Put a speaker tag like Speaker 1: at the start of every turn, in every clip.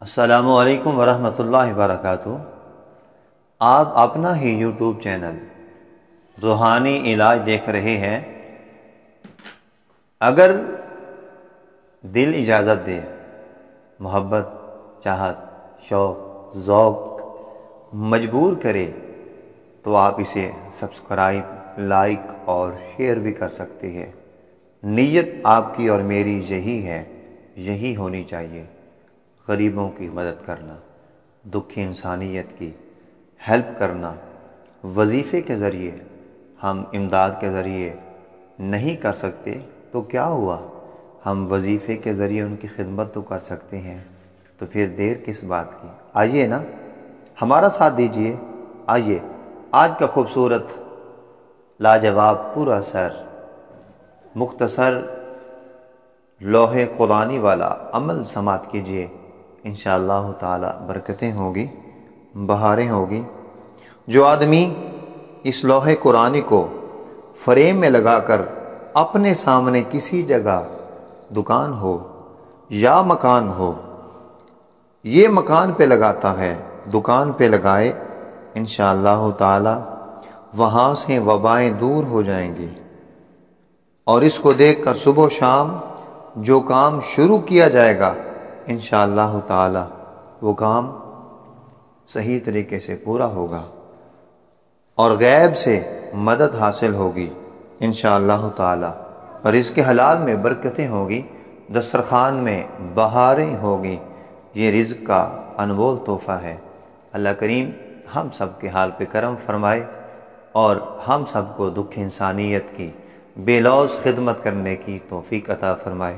Speaker 1: السلام علیکم ورحمۃ اللہ وبرکاتہ۔ آپ اپنا ہی یوٹیوب چینل روحانی علاج دیکھ رہے ہیں۔ اگر دل اجازت دے، محبت، چاہت، شوق، ذوق مجبور کرے تو آپ اسے سبسکرائب، لائک اور شیئر بھی کر سکتے ہیں۔ نیت آپ کی اور میری یہی ہے، یہی ہونی چاہیے۔ غریبوں کی مدد کرنا، دکھی انسانیت کی ہیلپ کرنا۔ وظیفے کے ذریعے ہم امداد کے ذریعے نہیں کر سکتے تو کیا ہوا، ہم وظیفے کے ذریعے ان کی خدمت تو کر سکتے ہیں، تو پھر دیر کس بات کی۔ آئیے نا، ہمارا ساتھ دیجئے۔ آئیے آج کا خوبصورت، لاجواب، پر اثر، مختصر لوح قرآنی والا عمل سماعت کیجئے۔ انشاءاللہ تعالی برکتیں ہوگی، بہاریں ہوگی۔ جو آدمی اس لوح قرآنی کو فریم میں لگا کر اپنے سامنے کسی جگہ، دکان ہو یا مکان ہو، یہ مکان پہ لگاتا ہے، دکان پہ لگائے، انشاءاللہ تعالی وہاں سے وبائیں دور ہو جائیں گی۔ اور اس کو دیکھ کر صبح و شام جو کام شروع کیا جائے گا، انشاءاللہ تعالی وہ کام صحیح طریقے سے پورا ہوگا اور غیب سے مدد حاصل ہوگی انشاءاللہ تعالی، اور اس کے حلال میں برکتیں ہوگی، دسترخوان میں بہاریں ہوگی۔ یہ رزق کا انمول تحفہ ہے۔ اللہ کریم ہم سب کے حال پہ کرم فرمائے اور ہم سب کو دکھ انسانیت کی بے لوث خدمت کرنے کی توفیق عطا فرمائے۔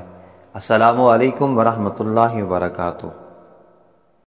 Speaker 1: السلام علیکم ورحمۃ اللہ وبرکاتہ۔